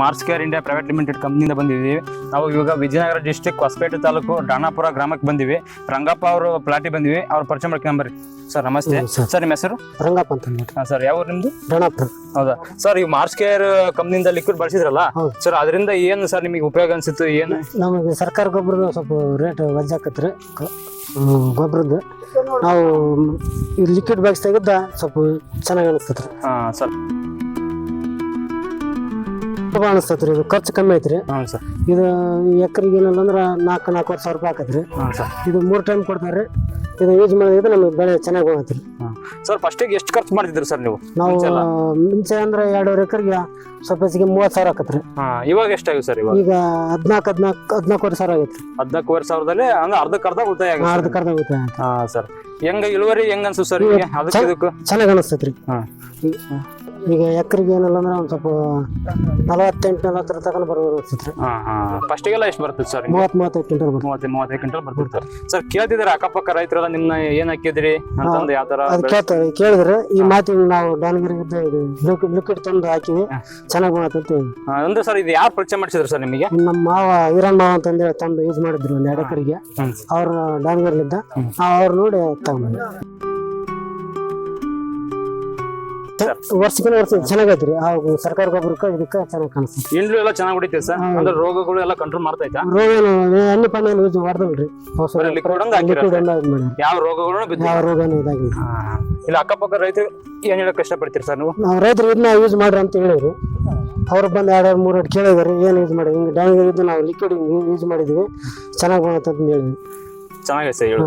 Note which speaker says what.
Speaker 1: Mars Care India private limited ಕಂಪ್ನಿಯಿಂದ ಬಂದಿದ್ದೀವಿ. ನಾವು ಇವಾಗ ವಿಜಯನಗರ ಡಿಸ್ಟ್ರಿಕ್ಟ್ ಹೊಸಪೇಟೆ ತಾಲೂಕು ಡಾನಾಪುರ ಗ್ರಾಮಕ್ಕೆ ಬಂದಿವಿ. ರಂಗಪ್ಪ ಅವರು ಪ್ಲಾಟಿಗೆ ಬಂದಿವಿ. ಅವ್ರ ಪರಿಚಯ ಮಾಡ್ಕೊಂಬರ್ರಿ. ಸರ್ ನಮಸ್ತೆ. ಸರ್ ನಿಮ್ಮ ಹೆಸರು?
Speaker 2: ರಂಗಪ್ಪ ಅಂತ.
Speaker 1: ಸರ್ ಯಾವ ಊರು ನಿಮ್ದು?
Speaker 2: ಡಾನಾಪುರ.
Speaker 1: ಹೌದಾ ಸರ್, ಈ ಮಾರ್ಸ್ ಕೇರ್ ಕಂಪ್ನಿಯಿಂದ ಲಿಕ್ವಿಡ್ ಬಳಸಿದ್ರಲ್ಲ ಸರ್, ಅದರಿಂದ ಏನು ಸರ್ ನಿಮಗೆ ಉಪಯೋಗ ಅನ್ಸಿತ್ತು? ಏನು
Speaker 2: ನಮಗೆ ಸರ್ಕಾರ ಗೊಬ್ಬರದ ಸ್ವಲ್ಪ ರೇಟ್ ವಜ್ಜಾಕತ್ರಿ ಗೊಬ್ಬರದ್ದು. ನಾವು ಈ ಲಿಕ್ವಿಡ್ ಬಾಕ್ಸ್ ತೆಗೆದ ಸ್ವಲ್ಪ ಚೆನ್ನಾಗಿ ಅನಿಸ್ತತ್ರಿ.
Speaker 1: ಸರ್
Speaker 2: ಅನಿಸ್ತತ್ರಿ. ಇದು ಖರ್ಚು ಕಮ್ಮಿ ಐತ್ರಿ.
Speaker 1: ಸರ್
Speaker 2: ಇದು ಎಕರೆಗೆ ಏನಿಲ್ಲ ಅಂದ್ರೆ 4,000 ರೂಪಾಯಿ ಆಕತ್ರಿ. ಇದು 3 ಟೈಮ್ ಕೊಡ್ತಾರ್ರಿ. ಇದು ಯೂಸ್ ಮಾಡಿದ್ರೆ ನಮಗೆ ಬೆಳೆ ಚೆನ್ನಾಗಿ ಹೋಗತ್ರಿ.
Speaker 1: ಸರ್ ಫಸ್ಟಿಗೆ ಎಷ್ಟು ಖರ್ಚು ಮಾಡಿದ್ರಿ ಸರ್ ನೀವು?
Speaker 2: ನಾವು ಮುಂಚೆ ಅಂದ್ರೆ 2.5 ಎಕರೆಗೆ ಸ್ವಲ್ಪ ಹೆಚ್ಚಿಗೆ 30,000 ಆಕತ್ರಿ.
Speaker 1: ಇವಾಗ ಎಷ್ಟಾಗಿದೆ ಸರ್?
Speaker 2: ಈಗ 14,000 ಆಗೈತ್ರಿ.
Speaker 1: 14,000 ಅಂದ್ರೆ ಅರ್ಧಕ್ಕರ್ಧ ಉಳಿತಾಯ ಆಗುತ್ತೆ.
Speaker 2: ಅರ್ಧಕ್ಕರ್ಧ ಉಳಿತಾಯ.
Speaker 1: ಸರ್ ಹೆಂಗ ಇಳುವರಿ ಹೆಂಗ ಅನ್ಸುತ್ತೆ ಸರ್? ಅದಕ್ಕೆ
Speaker 2: ಚೆನ್ನಾಗಿ ಅನಿಸ್ತೈತ್ರಿ. ಈಗ ಎಕರೆಗೆ ಏನಿಲ್ಲ ಅಂದ್ರೆ ಒಂದ್ ಸ್ವಲ್ಪ 48-40 ತಗೊಂಡು ಬರ್ಬೋದು ಅನ್ಸುತ್ತೆ.
Speaker 1: ಫಸ್ಟಿಗೆಲ್ಲ ಎಷ್ಟು ಬರ್ತದೆ ಸರ್?
Speaker 2: 30-35 ಕ್ವಿಂಟಲ್ ಬರ್ತದೆ.
Speaker 1: 35 ಕ್ವಿಂಟಲ್ ಬರ್ತಿರ್ತಾರೆ ಸರ್. ಕೇಳ್ತಿದಾರೆ ಅಕ್ಕಪಕ್ಕ ರೈತರೆಲ್ಲ ನಿಮ್ನ ಏನ್ ಹಾಕಿದ್ರಿ ಅಂತಂದು ಯಾವ ತರ
Speaker 2: ಅದು ಕೇಳ್ತಾರೆ. ಕೇಳಿದ್ರೆ ಈ ಮಾತಿಗೆ ನಾವು ದಾನಗಿರಿಗೆ ಲಿಕ್ವಿಡ್ ತಂದು ಹಾಕಿವಿ, ಚೆನ್ನಾಗಿ ಮಾಡತ್ತಂತ.
Speaker 1: ಅಂದ್ರೆ ಸರ್ ಇದು ಯಾರು ಪರಿಚಯ ಮಾಡಿಸಿದ್ರು ಸರ್ ನಿಮಗೆ?
Speaker 2: ನಮ್ಮ ಮಾವ ಈರಣ್ಣ ಮಾವ ಅಂತಂದೇಳಿ ತಂದು ಯೂಸ್ ಮಾಡಿದ್ರು 1 2 ಎಕರೆಗೆ. ಅವ್ರ ದಾನಗಿರ್ಲಿದ್ದ ಅವ್ರು ನೋಡಿ ತಗೊಂಡ್ಬಂದ್ರು. ವರ್ಷಕ್ಕಿಂತ ವರ್ಷ ಚೆನ್ನಾಗೈತ್ರಿ. ಸರ್ಕಾರ ಗೊಬ್ಬರಕ್ಕೆ ಇದಕ್ಕೆ ಚೆನ್ನಾಗಿ ಕಾಣಿಸ್ತದೆ.
Speaker 1: ಇಂಡ್ಲು ಎಲ್ಲ ಚೆನ್ನಾಗಿ ಹೊಡಿತೀವಿ ಸರ್. ಅಂದ್ರೆ ರೋಗಗಳು ಎಲ್ಲ ಕಂಟ್ರೋಲ್ ಮಾಡ್ತೈತಾ?
Speaker 2: ರೋಗ ಎಣ್ಣೆ ಪಾನಿ ಯೂಸ್ ಮಾಡ್ದಲ್ರಿ.
Speaker 1: ಯಾವ ರೋಗಗಳು
Speaker 2: ಯಾವ ರೋಗನೂ ಇದಾಗಿಲ್ಲ.
Speaker 1: ಇಲ್ಲ ಅಕ್ಕಪಕ್ಕ ರೈತರು ಏನ್ ಹೇಳಕ್ ಕಷ್ಟಪಡ್ತೀರಿ ಸರ್ ನೀವು?
Speaker 2: ನಾವು ರೈತರು ಇದನ್ನ ಯೂಸ್ ಮಾಡ್ರಿ ಅಂತ ಹೇಳಿದ್ರು. ಅವ್ರು ಬಂದು 2-3 ಕೇಳಿದಾರೆ ಏನ್ ಯೂಸ್ ಮಾಡಿ. ಹಿಂಗೆ ಡ್ಯಾಂಗ್ ನಾವು ಲಿಕ್ವಿಡ್ ಯೂಸ್ ಮಾಡಿದ್ವಿ, ಚೆನ್ನಾಗಿ ಬಂತಂತ ಹೇಳಿದ್ವಿ.
Speaker 1: ಚೆನ್ನಾಗೈತೆ ಹೇಳಿ.